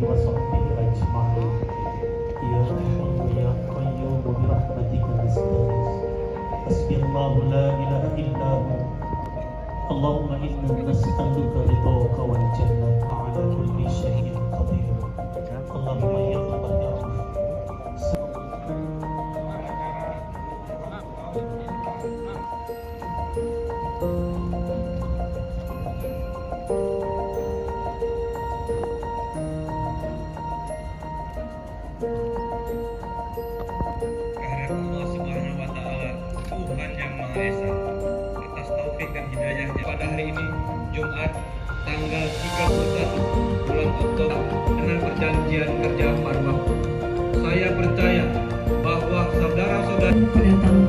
وصحبه أجمعين يا حي يا قيوم برحمتك نستغيث حسبي الله لا إله إلا هو اللهم إنا نسألك رضاك والجنة على كل شيء قدير اللهم يا الله يا رب Kehadirat Allah Subhanahu wa Ta'ala, Tuhan yang Maha Esa, atas taufik dan hidayahnya pada hari ini, Jumat, tanggal 31 bulan Oktober, dengan perjanjian kerja paruh waktu. Saya percaya bahwa saudara-saudara kedatangan